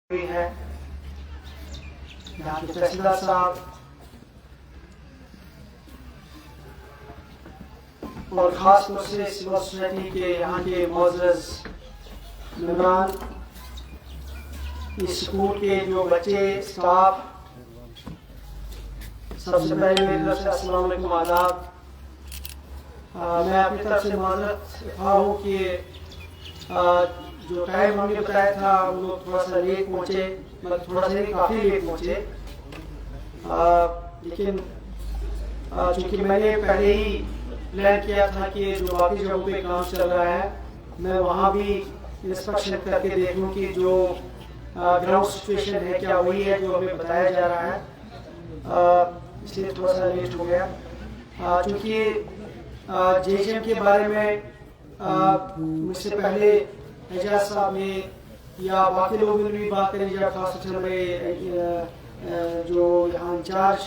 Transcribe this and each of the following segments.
हुई है। यहाँ के तहसीलदार साहब और खास तौर से सिविल सोसाइटी के यहाँ के मोअज़्ज़ज़ मेहमान, इस स्कूल के जो बच्चे, स्टाफ, सबसे पहले मेरी तरफ से अस्सलाम वालेकुम, आदाब। मैं अपनी तरफ से माज़रत हूँ कि जो टाइम हमने बताया था हम लोग थोड़ा सा लेट पहुँचे, मतलब थोड़ा सा नहीं काफ़ी लेट पहुँचे। लेकिन चूँकि मैंने पहले ही प्लान किया था कि जो बाकी जगहों पे काम चल रहा है मैं वहाँ भी इंस्पेक्शन करके देख लूँ कि जो ग्राउंड सिचुएशन है क्या वही है जो हमें बताया जा रहा है। इसलिए थोड़ा सा लेट हो गया। चूँकि JJM के बारे में मुझसे पहले एजाज साहब ने या बाकी लोगों ने भी बात करी, या खास तौर पे जो यहाँ इंचार्ज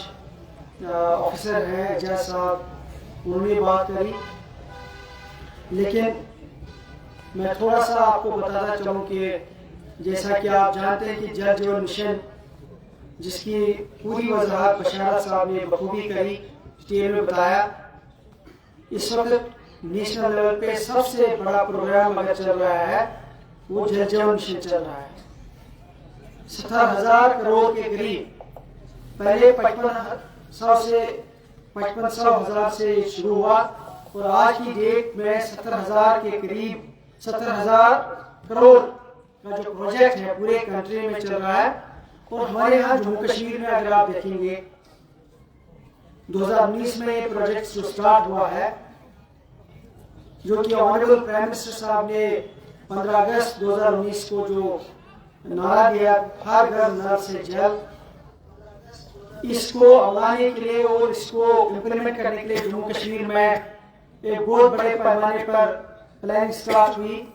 ऑफिसर हैं एजाज साहब, उन्होंने बात करी। लेकिन मैं थोड़ा सा आपको बताता चलूँ कि जैसा कि आप जानते हैं कि जल जीवन मिशन, जिसकी पूरी वजाहत बशारत साहब ने बखूबी करी, डिटेल में बताया, इस वक्त नेशनल लेवल पे सबसे बड़ा प्रोग्राम अगर चल रहा है वो जल जीवन मिशन चल रहा है। 70,000 करोड़ के करीब, पहले 55,000 से शुरू हुआ और आज की डेट में 70,000 के करीब 70,000 करोड़ का जो प्रोजेक्ट है पूरे कंट्री में चल रहा है। और हमारे यहाँ जम्मू कश्मीर में अगर आप देखेंगे 2019 में ये प्रोजेक्ट जो स्टार्ट हुआ है, जो कि ऑनरेबल प्राइम मिनिस्टर साहब ने 15 अगस्त 2019 को जो नारा दिया, हर घर नल से जल, इसको अपनाने के लिए और इसको इम्प्लीमेंट करने के लिए जम्मू कश्मीर में एक बहुत बड़े पैमाने पर प्लानिंग स्टार्ट हुई।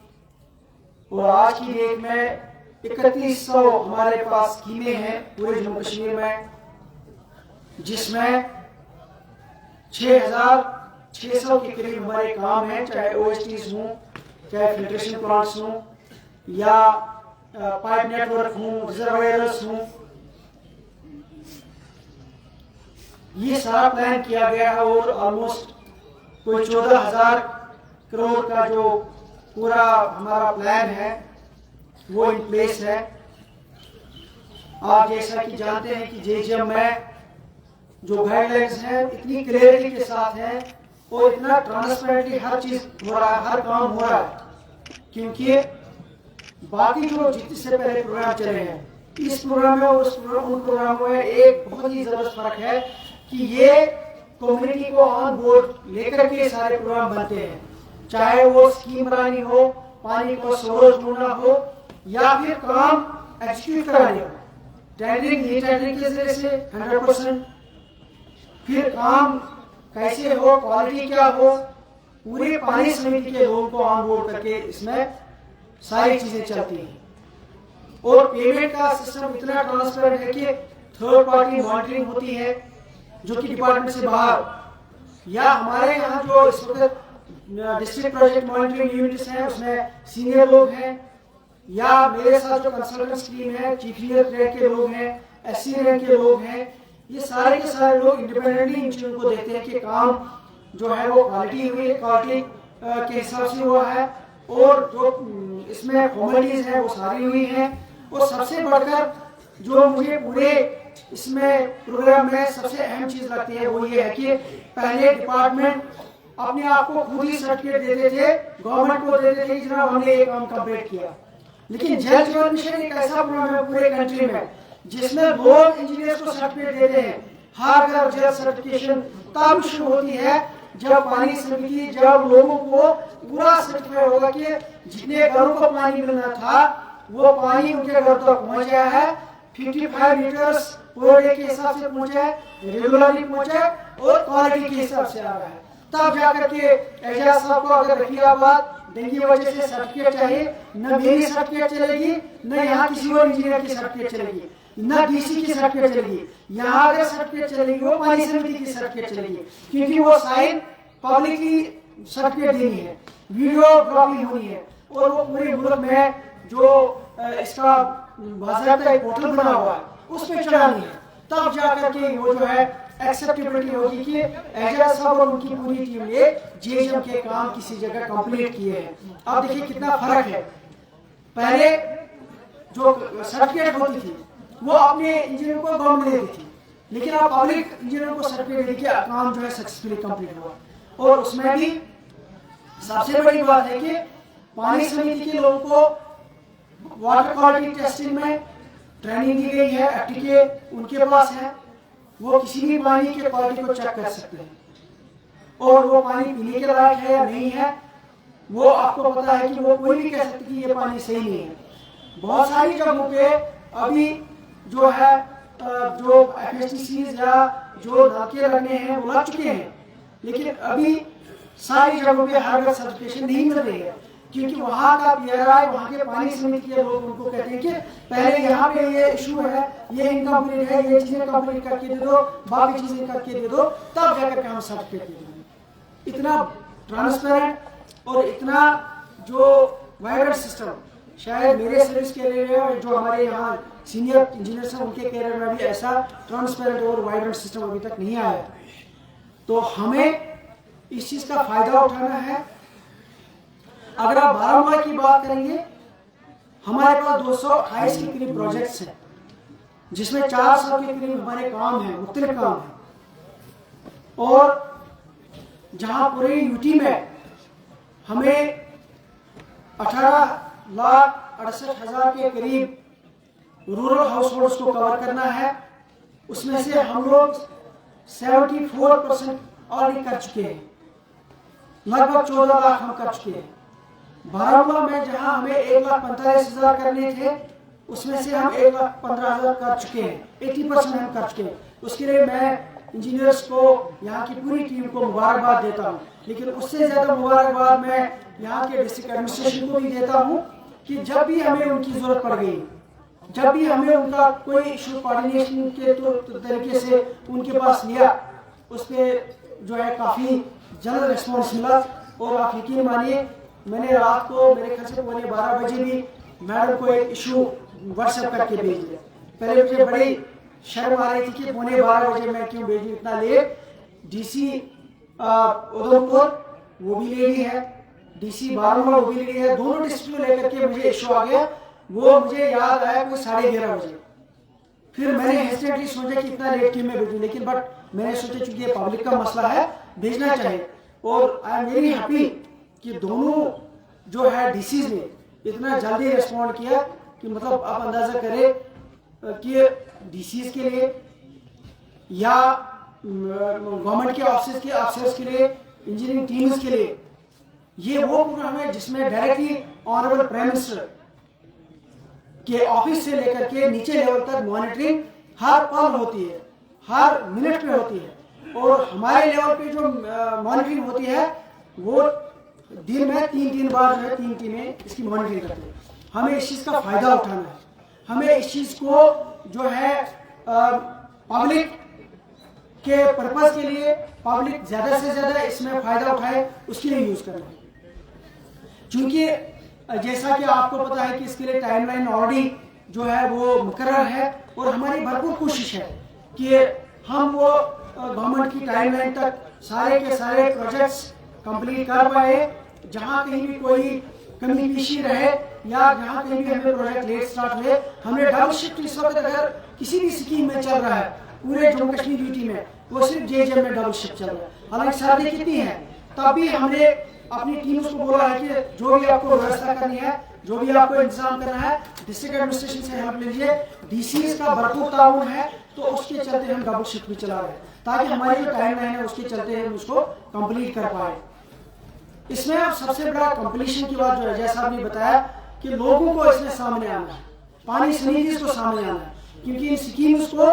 और आज की डेट में 3100 हमारे पास स्कीमें हैं पूरे जम्मू कश्मीर में, जिसमें 6,600 के करीब हमारे काम हैं, चाहे OSTs हों, चाहे फिल्ट्रेशन प्लांट्स हों, या पाइप नेटवर्क हों, रिजर्वायर्स हों। ये सारा प्लान किया गया है और ऑलमोस्ट कोई 14,000 करोड़ का जो पूरा हमारा प्लान है वो इन प्लेस है। आप जैसा कि जानते हैं कि JJM में जो गाइडलाइंस हैं इतनी क्लियरिटी के साथ हैं और इतना ट्रांसपेरेंटली हर चीज हो रहा है, हर काम हो रहा है, क्योंकि बाकी जो जिससे पहले प्रोग्राम चले हैं, इस प्रोग्राम में और उन प्रोग्रामों में एक बहुत ही जबरदस्त फर्क है कि ये कम्युनिटी को ऑन बोर्ड लेकर के सारे प्रोग्राम बनते हैं, चाहे वो स्कीम बनानी हो, पानी को सोर्स ढूंढना हो, या फिर काम एग्जीक्यूट करानी हो। टेंडरिंग ये टेंडरिंग के जरिए से 100%, फिर काम कैसे हो, क्वालिटी क्या हो, पूरे पानी समिति के लोगों को ऑन बोर्ड करके इसमें सारी चीजें चलती हैं। और पेमेंट का सिस्टम इतना ट्रांसपेरेंट है कि थर्ड पार्टी मॉनिटरिंग होती है, जो कि डिपार्टमेंट से बाहर, या हमारे यहाँ जो इस वक्त डिस्ट्रिक्ट प्रोजेक्ट मॉनिटरिंग यूनिट्स हैं उसमें सीनियर लोग हैं, या मेरे साथ जो कंसल्टेंट टीम है, चीफ इंजीनियर रैंक के लोग हैं, SC रैंक के लोग हैं, ये सारे के सारे लोग इंडिपेंडेंटली इन चीजों को देखते हैं कि काम जो है वो क्वालिटी हुई है, क्वालिटी के हिसाब से हुआ है, और जो इसमें फॉर्मेलिटीज है वो सारी हुई हैं। और सबसे बढ़कर जो मुझे पूरे इसमें प्रोग्राम में सबसे अहम चीज लगती है वो ये है कि पहले डिपार्टमेंट अपने आप को खुद ही सर्टिफिकेट देते थे, गवर्नमेंट को देते थे कि जनाब हमने ये काम कंप्लीट किया। लेकिन जल जीवन मिशन एक ऐसा प्रोग्राम है पूरे कंट्री में जिसमें लोग इंजीनियर्स को सर्टिफिकेट देते हैं। हर घर जल सर्टिफिकेशन तब शुरू होती है जब पानी समिति, जब लोगों को पूरा सर्टिफाई होगा कि जितने घरों को पानी मिलना था वो पानी उनके घर तक पहुंच गया है, 55 लीटर्स पर डे के हिसाब से पहुंचा है, रेगुलरली पहुंचा है और क्वालिटी के हिसाब से आ रहा है। तब जाकर के एजाज साहब को अगर रफीकाबाद डेंगू की वजह से सर्टिफिकेट चाहिए, न मेरी सर्टिफिकेट चलेगी, न यहाँ किसी और इंजीनियर की सर्टिफिकेट चलेगी, न DC की सर्टिफिकेट चलेगी। यहाँ अगर सर्टिफिकेट चलेगी वो पानी समिति की सर्टिफिकेट चलेगी, क्योंकि वो साइन पब्लिक की सर्टिफिकेट देनी है, वीडियोग्राफी होनी है, और वो पूरे मुल्क में जो इसका बाज़ाब्ता एक पोर्टल बना हुआ है, उस पर चढ़ानी है, तब जाकर के वो जो है एक्सेप्टेबिलिटी होगी कि एजाज साहब और उनकी पूरी टीम ने जेएचएम के काम किसी जगह कंप्लीट किए हैं। अब देखिए कितना फर्क है। पहले जो सर्टिफिकेट होती थी वो अपने इंजीनियर को गवर्नमेंट देती थी, लेकिन अब पब्लिक इंजीनियर को सर्टिफिकेट देके काम जो है सक्सेसफुली कंप्लीट हुआ। और उसमें भी सबसे बड़ी बात है कि पानी समिति के लोगों को वाटर क्वालिटी टेस्टिंग में ट्रेनिंग दी गई है, एफटीके उनके पास है, वो किसी भी पानी के क्वालिटी को चेक कर सकते हैं और वो पानी पीने के लायक है या नहीं है वो आपको पता है कि वो कोई भी कह सकते कि ये पानी सही नहीं है। बहुत सारी जगहों पे अभी जो है जो एफएसटीसीज या जो नलके लगने हैं वो लग चुके हैं, लेकिन अभी सारी जगहों पे हर सर्टिफिकेशन नहीं मिल रही है, क्योंकि वहाँ का पीआरआई, वहाँ के पानी समिति के लोग उनको कहते हैं कि पहले यहाँ पे ये इशू है, ये इनकम्प्लीट है, ये चीजें कंप्लीट करके दे दो, बाकी चीजें करके दे दो, तब जाकर के हम सर्टिफिकेट दे देंगे। इतना ट्रांसपेरेंट और इतना जो वाइब्रेंट सिस्टम शायद मेरे सर्विस के लिए और जो हमारे यहाँ सीनियर इंजीनियर्स हैं उनके कैरियर में भी ऐसा ट्रांसपेरेंट और वाइब्रेंट सिस्टम अभी तक नहीं आया। तो हमें इस चीज का फायदा उठाना है। अगर आप बारामूला की बात करेंगे, हमारे पास 228 के करीब प्रोजेक्ट्स हैं, जिसमें 400 के करीब हमारे काम हैं, मुख्तलिफ काम हैं। और जहां पूरे यूटी में हमें 18,68,000 के करीब रूरल हाउस होल्ड्स को कवर करना है, उसमें से हम लोग 74% ऑलरेडी कर चुके हैं, लगभग 14 लाख हम कर चुके हैं। बारामूला में जहां हमें 1,45,000 करने थे, उसमें से हम 1,15,000 कर चुके हैं, 80% हम कर चुके हैं। उसके लिए मैं इंजीनियर्स को, यहाँ की पूरी टीम को मुबारकबाद देता हूँ, लेकिन उससे ज्यादा मुबारकबाद मैं यहाँ के डिस्ट्रिक्ट एडमिनिस्ट्रेशन को भी देता हूँ कि जब भी हमें उनकी जरूरत पड़ गई, जब भी हमें उनका कोई इशू कोऑर्डिनेशन के तरीके से उनके पास लिया, उस पर जो है काफी जल्द रिस्पॉन्स मिला। और आप यकीन मानिए, मैंने रात को मेरे ख्याल से 12:15 बजे भी मैडम को एक इशू व्हाट्सएप करके भेज दिया। पहले मुझे बड़ी शर्म आ रही थी कि 12:15 बजे मैं क्यों भेजूं इतना लेट। डीसी उधमपुर वो भी लेडी है, डीसी बारामूला वो भी लेडी है, दोनों डिस्ट्रिक्ट को लेकर के मुझे इशू आ गया। वो मुझे याद आया कोई 11:30 बजे। फिर मैंने हेस्टेंटली सोचा कि इतना लेट क्यों मैं भेजूं, लेकिन बट मैंने सोचा चूंकि ये पब्लिक का मसला है, भेजना चाहिए। और आई एम वेरी हैप्पी कि दोनों जो है डीसीज ने इतना जल्दी रिस्पॉन्ड किया कि मतलब आप अंदाजा करें कि डीसीज के लिए या गवर्नमेंट के ऑफिसर्स के लिए, इंजीनियरिंग टीम्स के लिए ये वो प्रोग्राम है जिसमें डायरेक्टली ऑनरेबल प्राइम मिनिस्टर के ऑफिस से लेकर के नीचे लेवल तक मॉनिटरिंग हर पल होती है, हर मिनट पे होती है। और हमारे लेवल पे जो मॉनिटरिंग होती है वो दिन में 3 बार जो है 3 टीमें इसकी मॉनिटरिंग करती है। हमें इस चीज का फायदा उठाना है, हमें इस चीज को जो है पब्लिक के पर्पस के लिए, पब्लिक ज्यादा से ज्यादा इसमें फायदा उठाए उसके लिए यूज करना है। क्योंकि जैसा कि आपको पता है कि इसके लिए टाइमलाइन ऑलरेडी जो है वो मुकर्रर है और हमारी भरपूर कोशिश है कि हम वो गवर्नमेंट की टाइमलाइन तक सारे के सारे प्रोजेक्ट्स कंप्लीट कर पाए। जहां कहीं भी कोई कमी पेशी रहे या जहां कहीं भी हमें प्रोजेक्ट लेट स्टार्ट हुए, हमने डबल शिफ्ट इस वक्त अगर किसी भी स्कीम में चल रहा है पूरे जम्मू कश्मीर यूटी में, वो सिर्फ जेएचएम में डबल शिफ्ट चल रहा है। हालांकि सर्दी कितनी है, तब भी हमने अपनी टीम्स को बोला है कि जो भी आपको व्यवस्था करनी है, जो भी आपको इंतजाम करना है, डिस्ट्रिक्ट एडमिनिस्ट्रेशन से हेल्प लीजिए। डीसीज का भरपूर ताउन है, तो उसके चलते हम डबल शिफ्ट भी चला रहे हैं ताकि हमारी जो टाइमलाइन है उसके चलते हम उसको कंप्लीट कर पाए। इसमें अब सबसे बड़ा कंप्लीशन की बात जो है, जैसा आपने बताया कि लोगों को इसमें सामने आना है, पानी समिति को सामने आना है, क्योंकि इन स्कीम्स को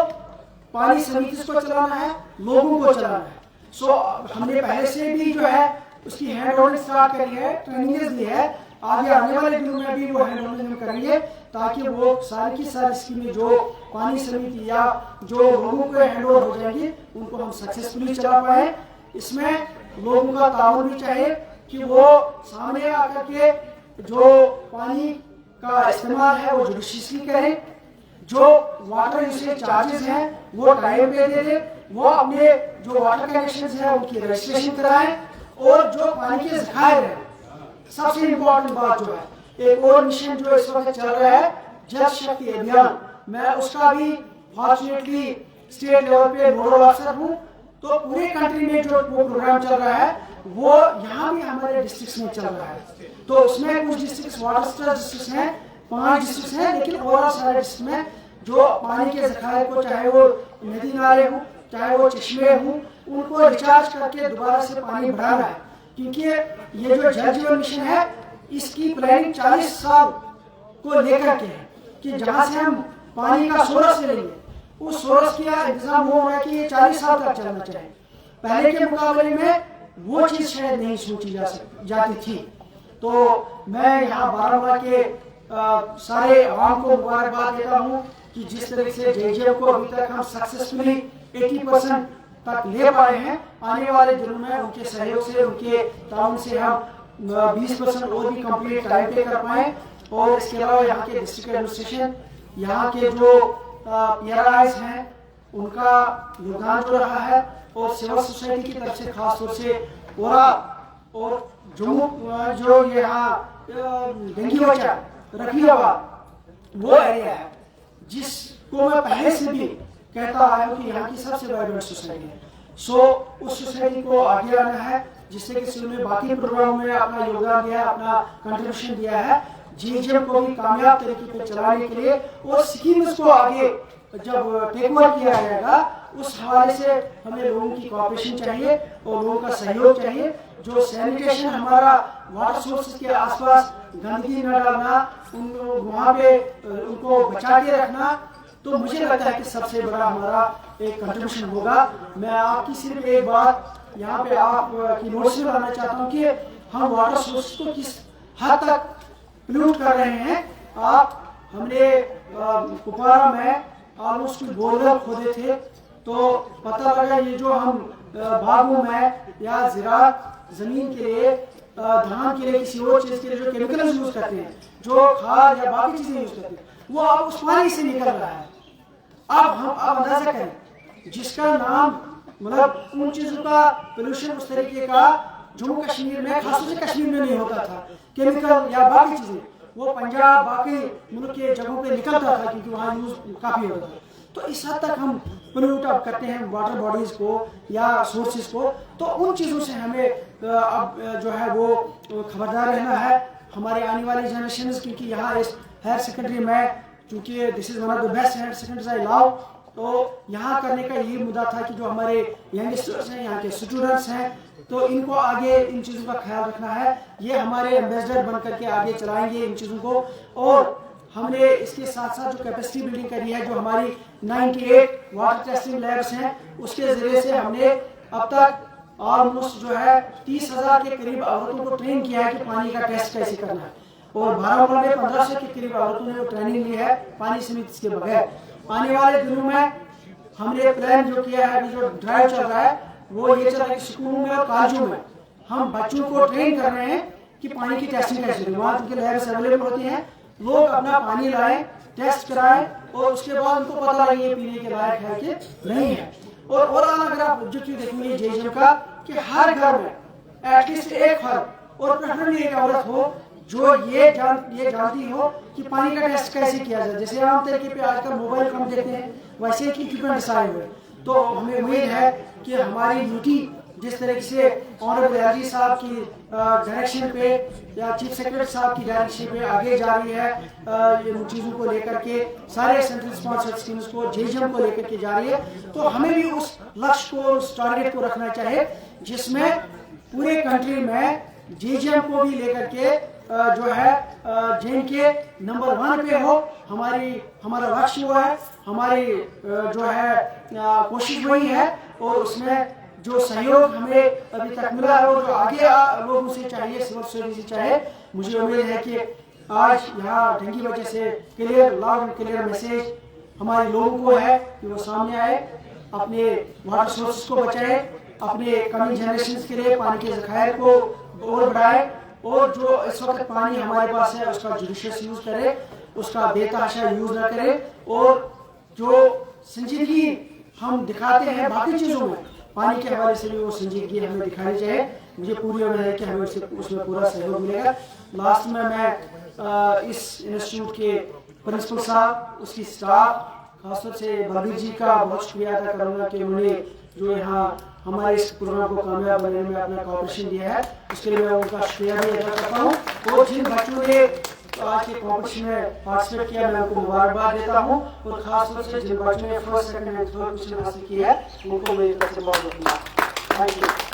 पानी समिति को चलाना है, लोगों को चलाना है। सो हमने पहले से भी जो है उसकी हैंड होल्डिंग स्टार्ट करी है, ट्रेनिंग दी है। आगे आने वाले दिनों में भी वो हैंड होल्डिंग करेंगे ताकि वो सारी की सारी स्कीमें जो पानी समिति या जो लोगों को हैंड ओवर हो जाएंगी उनको हम सक्सेसफुली चला पाए। इसमें लोगों का ताउन भी चाहिए कि वो सामने आकर के जो पानी का इस्तेमाल है वो जुडिशियसली करें, जो वाटर यूसेज चार्जेस हैं वो टाइम पे दे दे, वो अपने जो वाटर कनेक्शन है उनकी रजिस्ट्रेशन कराएं, और जो पानी के ज़खायर है, सबसे इम्पोर्टेंट बात जो है, एक और मिशन जो इस वक्त चल रहा है जल शक्ति अभियान, मैं उसका भी फॉर्चुनेटली स्टेट लेवल पे नोडल ऑफिसर हूँ। तो पूरे कंट्री में जो वो प्रोग्राम चल रहा है वो यहाँ भी हमारे डिस्ट्रिक्ट में चल रहा है। तो उसमें कुछ डिस्ट्रिक्ट वाटर स्ट्रेस डिस्ट्रिक्ट हैं, 5 डिस्ट्रिक्ट हैं, लेकिन ओवरऑल सारे डिस्ट्रिक्ट में जो पानी के ज़खायर को, चाहे वो नदी नाले हों, चाहे वो चश्मे हों, उनको रिचार्ज करके दोबारा से पानी बढ़ाना है। क्योंकि ये जो जल जीवन मिशन है इसकी प्लानिंग 40 साल को लेकर के है कि जहाँ से हम पानी का सोर्स लेंगे उस सोर्स का इंतजाम हो रहा है कि ये 40 साल तक चलना चाहिए। पहले के मुकाबले में वो चीज़ शायद नहीं सोची जाती थी। तो मैं यहाँ बारामूला के सारे आवाम को मुबारकबाद देता हूँ कि जिस तरीके से JJM को अभी तक हम सक्सेसफुली 80% तक ले पाए हैं। आने वाले दिनों में उनके सहयोग से, उनके ताउन से हम 20% और भी कंप्लीट टाइम पे कर पाए। और इसके अलावा यहाँ के डिस्ट्रिक्ट एडमिनिस्ट्रेशन, यहाँ के जो PRIs हैं उनका योगदान जो रहा है, और सिविल सोसाइटी की तरफ से खास तौर से ओरा और जो यहाँ डेंगी बचा रखियाबाद वो एरिया है जिसको मैं पहले से भी कहता आया हूँ कि यहाँ की सबसे वाइब्रेंट सोसाइटी है। सो उस सोसाइटी को आगे आना है, जिससे कि उन्होंने बाकी प्रोग्राम में अपना योगदान दिया है, अपना कंट्रीब्यूशन दिया है JJM को भी कामयाब तरीके पे चलाने के लिए। और स्कीम्स को आगे जब टेक ओवर किया जाएगा उस हवाले से हमें लोगों की कोऑपरेशन चाहिए और लोगों का सहयोग चाहिए। जो सैनिटेशन, हमारा वाटर सोर्सेज के आसपास गंदगी न डालना, वहाँ पे उनको बचा के रखना, तो मुझे लगता है कि सबसे बड़ा हमारा एक कंट्रीब्यूशन होगा। मैं आपकी सिर्फ एक बात यहाँ पे आपकी नोटिस में लाना चाहता हूँ कि हम वाटर सोर्स को किस हद तक पोल्यूट कर रहे हैं। हमने कुपवारा में ऑलमोस्ट बोरवेल खोदे थे, तो पता लगा ये जो हम बागों में या ज़राअत ज़मीन के लिए, धान के लिए, किसी और चीज़ के लिए जो केमिकल्स यूज़ करते हैं, जो खाद या बाकी चीज़ें यूज़ करते हैं, वो अब उस पानी से निकल रहा है। अब अंदाजा करें जिसका नाम, मतलब उन चीज़ों का पोल्यूशन उस तरीके का जम्मू कश्मीर में, खासतौर से कश्मीर में नहीं होता था, केमिकल या बाकी चीज़ें, वो पंजाब बाकी मुल्क के जगहों पे निकलता था क्योंकि वहाँ यूज़ काफ़ी होता था। तो इस हद तक हम पोल्यूट अब करते हैं वाटर बॉडीज़ को या सोर्सेज को। तो उन चीज़ों से हमें अब जो है वो खबरदार रहना है हमारे आने वाली जनरेशन, क्योंकि यहाँ इस हायर सेकेंडरी में, चूँकि this is one of the best higher secondaries I love, तो यहाँ करने का यही मुद्दा था कि जो हमारे यंगस्टर्स हैं, यहाँ के स्टूडेंट्स हैं, तो इनको आगे इन चीज़ों का ख्याल रखना है। ये हमारे एम्बेसडर बन करके आगे चलाएंगे इन चीज़ों को। और हमने इसके साथ साथ जो कैपेसिटी बिल्डिंग करी है, जो हमारी 98 वाटर टेस्टिंग लैब्स हैं, उसके ज़रिए से हमने अब तक ऑलमोस्ट जो है 30,000 के करीब औरतों को ट्रेन किया है कि पानी का टेस्ट कैसे करना है। और बारामूला में 1500 के करीब औरतों ने ट्रेनिंग ली है पानी समिति के बगैर। आने वाले दिनों में हमने प्लान जो किया है, जो ड्राइव चल रहा है, वो ये चल रहा है कि स्कूलों में और कॉलेजों में हम बच्चों को ट्रेन कर रहे हैं कि पानी की टेस्टिंग कैसे करें। वहाँ उनके लैब्स अवेलेबल होती हैं, लोग अपना पानी लाएं, टेस्ट कराएं, और उसके बाद उनको पता लगे ये पीने के लायक है कि नहीं है। और ओवरऑल अगर आप ऑब्जेक्टिव देखेंगे JJM का कि हर घर में एटलीस्ट एक फर्द और प्रेफरेबली एक औरत हो जो ये जानती हो कि पानी का टेस्ट कैसे किया जाए। जैसे आम तरीके पे आजकल मोबाइल हम देखते हैं, वैसे ही इक्विपमेंट्स आए हुए। तो हमें उम्मीद है कि हमारी ड्यूटी जिस तरीके से ऑनरेबल AG साहब की डायरेक्शन पे या चीफ सेक्रेटरी साहब की डायरेक्शन पे आगे जा रही है, इन चीज़ों को लेकर के, सारे सेंट्रल स्पॉन्सर्ड स्कीम्स को, JJM को लेकर के जा रही है। तो हमें भी उस लक्ष्य को, उस टारगेट को रखना चाहिए जिसमें पूरे कंट्री में JJM को भी लेकर के जो है JNK नंबर 1 पे हो। हमारा लक्ष्य वो है, हमारी जो है कोशिश वही है। और उसमें जो सहयोग हमें अभी तक मिला है और जो आगे लोगों से चाहिए, सिविल सोसाइटी से चाहिए, मुझे उम्मीद है कि आज यहाँ डेंगू वजह से clear, loud and clear message हमारे लोगों को है कि वो सामने आए, अपने वाटर सोर्सेज को बचाए, अपने कमिंग जनरेशन के लिए पानी के ज़खायर को और बढ़ाए, और जो इस वक्त पानी हमारे पास है उसका जुडिशियस यूज करे, उसका बेतहाशा यूज न करे, और जो संजीदगी हम दिखाते हैं बाकी चीजों में, पानी के हवाले से भी वो संजीदगी हमें दिखानी चाहिए। मुझे पूरी उम्मीद है कि हमें उसमें पूरा सहयोग मिलेगा। लास्ट में मैं इस इंस्टीट्यूट के प्रिंसिपल साहब, उसकी स्टाफ, खासतौर से बलबीर जी का बहुत शुक्रिया अदा करूँगा कि उन्होंने जो यहाँ हमारे इस प्रोग्राम को कामयाब बनाने में अपना कॉपरेशन दिया है, उसके लिए मैं उनका शुक्रिया भी अदा करता हूँ। और जिन बच्चों ने आज के कॉम्पिटिशन में पार्टिसिपेट किया, मैं उनको मुबारकबाद देता हूँ, और खासतौर से जिन बच्चों ने first, second and third position हासिल की है, उनको मेरी तरफ से बहुत बहुत थैंक यू।